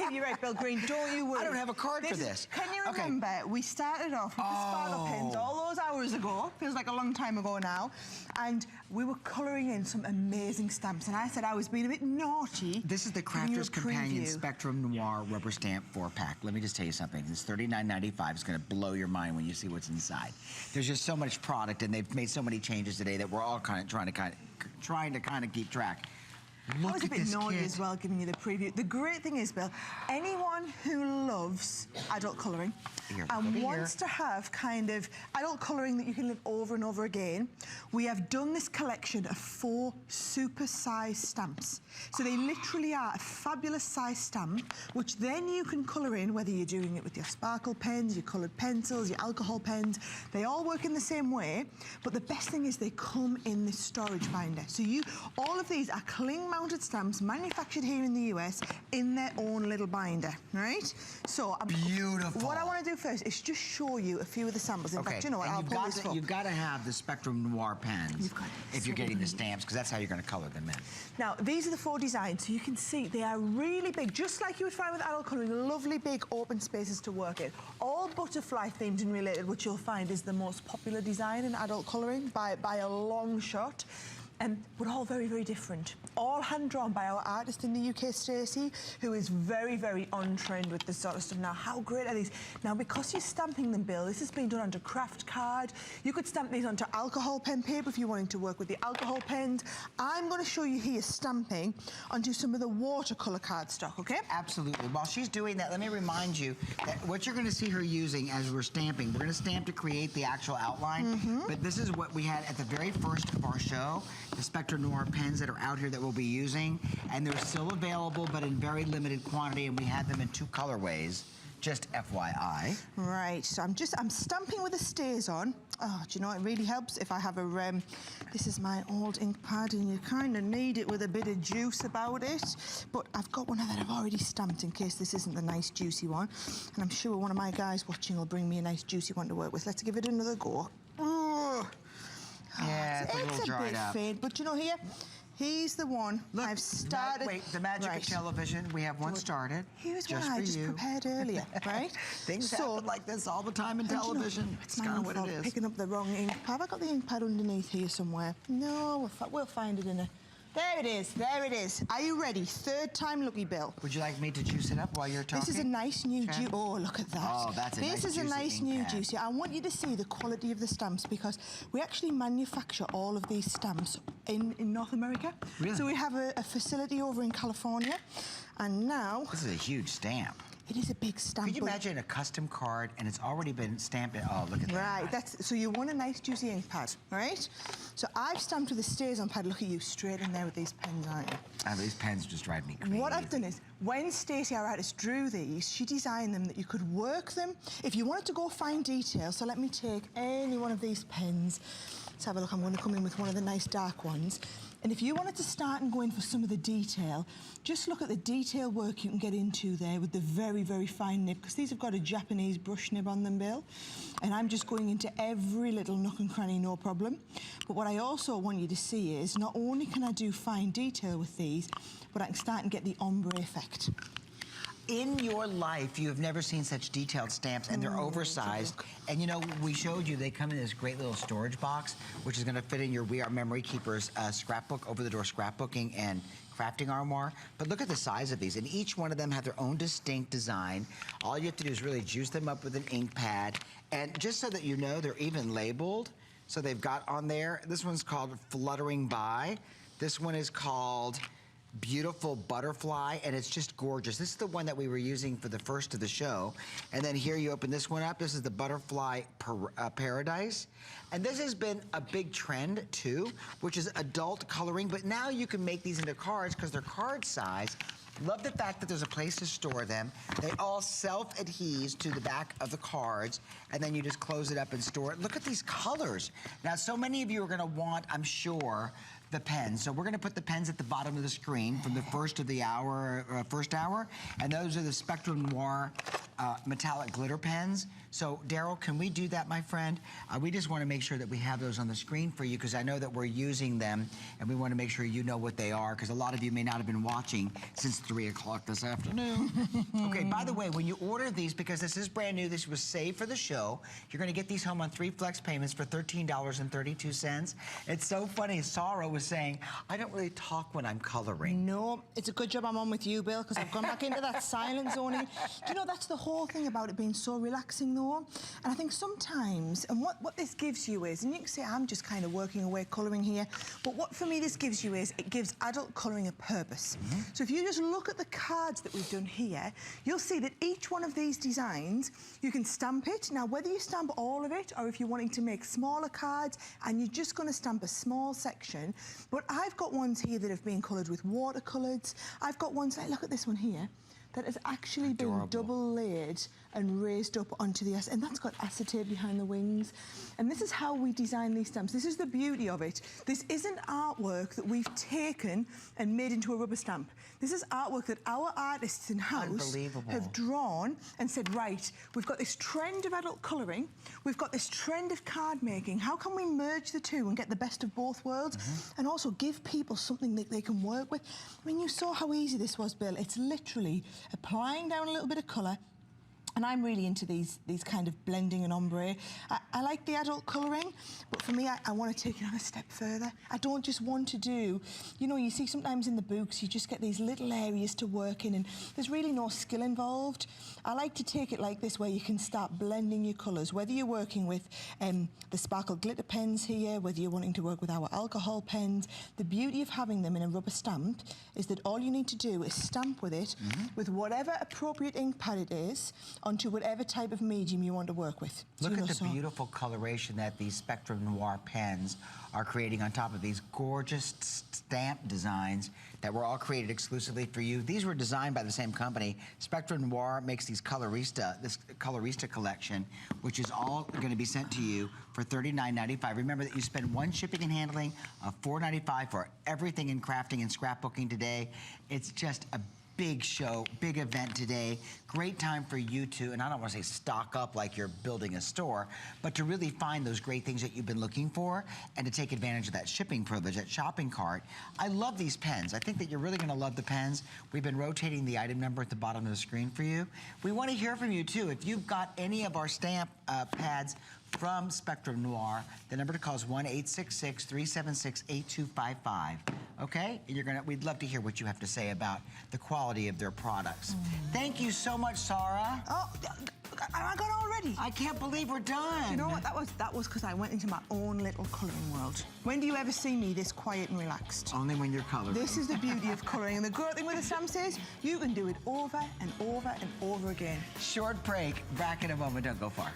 You're right, Bill Green. Don't you worry. I don't have a card for this. Can you remember, we started off with the sparkle pens all those hours ago, feels like a long time ago now, and we were colouring in some amazing stamps, and I said I was being a bit naughty. This is the Crafter's Companion Spectrum Noir rubber stamp 4-pack. Let me just tell you something. It's $39.95. It's going to blow your mind when you see what's inside. There's just so much product, and they've made so many changes today that we're all trying to keep track. I was a bit naughty as well, giving you the preview. The great thing is, Bill, anyone who loves adult colouring and wants to have kind of adult colouring that you can live over and over again, we have done this collection of 4 super-sized stamps. So they literally are a fabulous size stamp, which then you can colour in, whether you're doing it with your sparkle pens, your coloured pencils, your alcohol pens. They all work in the same way, but the best thing is they come in this storage binder. So all of these are cling-mounted stamps manufactured here in the US in their own little binder, right? So beautiful. What I want to do first is just show you a few of the samples. In fact, you know what? I'll pull this up. You've got to have the Spectrum Noir pens if you're getting the stamps, because that's how you're going to color them in. Now, these are the 4 designs, so you can see they are really big, just like you would find with adult colouring, lovely big open spaces to work in. All butterfly themed and related, which you'll find is the most popular design in adult colouring by a long shot. But all very, very different. All hand-drawn by our artist in the UK, Stacey, who is very, very on trend with this sort of stuff. Now, how great are these? Now, because you're stamping them, Bill, this has been done onto craft card. You could stamp these onto alcohol pen paper if you're wanting to work with the alcohol pens. I'm going to show you here stamping onto some of the watercolour cardstock, okay? Absolutely. While she's doing that, let me remind you that what you're going to see her using as we're stamping, we're going to stamp to create the actual outline, but this is what we had at the very first of our show. The Spectrum Noir pens that are out here that we'll be using, and they're still available, but in very limited quantity, and we had them in 2 colorways, just FYI. Right, so I'm stamping with the StazOn. Oh, do you know, it really helps if I have a, this is my old ink pad, and you kind of need it with a bit of juice about it, but I've got one that I've already stamped in case this isn't the nice juicy one, and I'm sure one of my guys watching will bring me a nice juicy one to work with. Let's give it another go. Yeah, it's a little dried up. Faint, but you know, he's the one. Look, I've started. Wait, the magic of television. We have one started. Here's one I just prepared earlier, right? Things happen like this all the time in television. You know, it's kind of what it is. Picking up the wrong ink. Have I got the ink pad underneath here somewhere? No, we'll find it in a. There it is, there it is. Are you ready? 3rd time lucky, Bill. Would you like me to juice it up while you're talking? This is a nice new juice. Oh, look at that. Oh, that's a nice This is a nice new juice. I want you to see the quality of the stamps because we actually manufacture all of these stamps in North America. Really? So we have a facility over in California, and now... This is a huge stamp. It is a big stamp. Could you imagine a custom card and it's already been stamped? Oh, look at that. Right, so you want a nice juicy ink pad, right? So I've stamped with a StazOn pad. Look at you, straight in there with these pens, aren't you? Oh, these pens just drive me crazy. What I've done is, when Stacey, our artist, drew these, she designed them that you could work them. If you wanted to go fine detail, so let me take any one of these pens. Let's have a look. I'm going to come in with one of the nice dark ones. And if you wanted to start and go in for some of the detail, just look at the detail work you can get into there with the very, very fine nib, because these have got a Japanese brush nib on them, Bill. And I'm just going into every little nook and cranny, no problem. But what I also want you to see is not only can I do fine detail with these, but I can start and get the ombre effect. In your life, you have never seen such detailed stamps, and they're oversized. And you know, we showed you they come in this great little storage box, which is going to fit in your We Are Memory Keepers scrapbook, over-the-door scrapbooking and crafting armoire. But look at the size of these, and each one of them have their own distinct design. All you have to do is really juice them up with an ink pad, and just so that you know, they're even labeled. So they've got on there, this one's called Fluttering By. This one is called Beautiful Butterfly, and it's just gorgeous. This is the one that we were using for the first of the show. And then here you open this one up. This is the Butterfly Paradise. And this has been a big trend too, which is adult coloring, but now you can make these into cards because they're card size. Love the fact that there's a place to store them. They all self-adhese to the back of the cards, and then you just close it up and store it. Look at these colors. Now, so many of you are gonna want, I'm sure, the pens. So we're gonna put the pens at the bottom of the screen from the first hour, and those are the Spectrum Noir metallic glitter pens. So Daryl, can we do that, my friend? We just wanna make sure that we have those on the screen for you, because I know that we're using them, and we wanna make sure you know what they are, because a lot of you may not have been watching since 3 o'clock this afternoon. Okay, by the way, when you order these, because this is brand new, this was saved for the show, you're gonna get these home on 3 flex payments for $13.32. It's so funny, Sarah was saying, I don't really talk when I'm coloring. No, it's a good job I'm on with you, Bill, because I've gone back into that silent zone. Do you know, that's the whole thing about it being so relaxing, though. And I think sometimes, and what this gives you is, and you can say I'm just kind of working away colouring here, but what for me this gives you is, it gives adult colouring a purpose. So if you just look at the cards that we've done here, you'll see that each one of these designs, you can stamp it. Now, whether you stamp all of it, or if you're wanting to make smaller cards, and you're just going to stamp a small section, but I've got ones here that have been coloured with watercolours. I've got ones, like, look at this one here, that has actually been double layered and raised up onto the and that's got acetate behind the wings. And this is how we design these stamps. This is the beauty of it. This isn't artwork that we've taken and made into a rubber stamp. This is artwork that our artists in-house have drawn and said, right, we've got this trend of adult colouring, we've got this trend of card making. How can we merge the two and get the best of both worlds and also give people something that they can work with? I mean, you saw how easy this was, Bill. It's literally applying down a little bit of colour. And I'm really into these kind of blending and ombre. I like the adult colouring, but for me, I want to take it on a step further. I don't just want to do, you know, you see sometimes in the books, you just get these little areas to work in and there's really no skill involved. I like to take it like this, where you can start blending your colours, whether you're working with the sparkle glitter pens here, whether you're wanting to work with our alcohol pens. The beauty of having them in a rubber stamp is that all you need to do is stamp with it with whatever appropriate ink pad it is, onto whatever type of medium you want to work with. Look at the beautiful coloration that these Spectrum Noir pens are creating on top of these gorgeous stamp designs that were all created exclusively for you. These were designed by the same company. Spectrum Noir makes these this Colorista collection, which is all going to be sent to you for $39.95. Remember that you spend one shipping and handling of $4.95 for everything in crafting and scrapbooking today. It's just a big show, big event today. Great time for you to, and I don't want to say stock up like you're building a store, but to really find those great things that you've been looking for and to take advantage of that shipping privilege, that shopping cart. I love these pens. I think that you're really going to love the pens. We've been rotating the item number at the bottom of the screen for you. We want to hear from you too. If you've got any of our stamp pads from Spectrum Noir, the number to call is 1-866-376-8255. Okay? We'd love to hear what you have to say about the quality of their products. Thank you so much, Sarah. Oh, am I gone already? I can't believe we're done. Do you know what? That was because I went into my own little colouring world. When do you ever see me this quiet and relaxed? Only when you're coloring. This is the beauty of colouring. And the great thing with the stamps is you can do it over and over and over again. Short break. Back in a moment. Don't go far.